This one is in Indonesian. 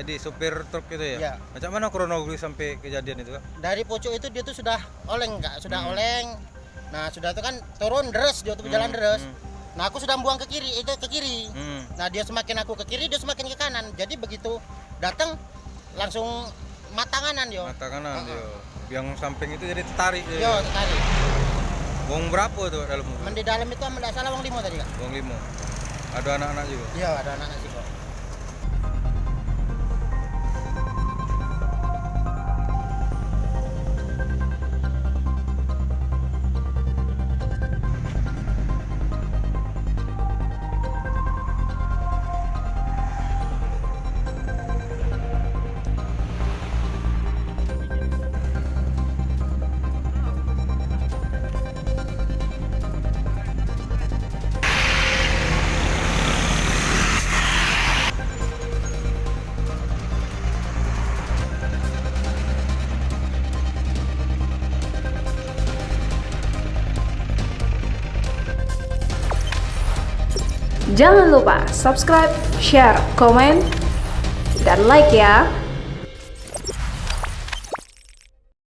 Edi, supir truk itu ya? Iya. Macam mana kronologi sampai kejadian itu, Kak? Dari pojok itu dia tuh sudah oleng, Kak, sudah oleng. Nah, sudah itu kan turun deres, dia tuh berjalan deres. Nah, aku sudah buang ke kiri, itu ke kiri. Nah, dia semakin aku ke kiri, dia semakin ke kanan. Jadi begitu datang langsung mata kanan yo. Mata kanan, yo. Yang samping itu jadi tertarik. Yo, tertarik. Wong berapa tuh dalam mobil? Di dalam itu tidak salah wong 5 tadi, Kak. Wong 5. Ada anak-anak juga? Iya, ada anak-anak sih kok. Jangan lupa subscribe, share, komen, dan like ya.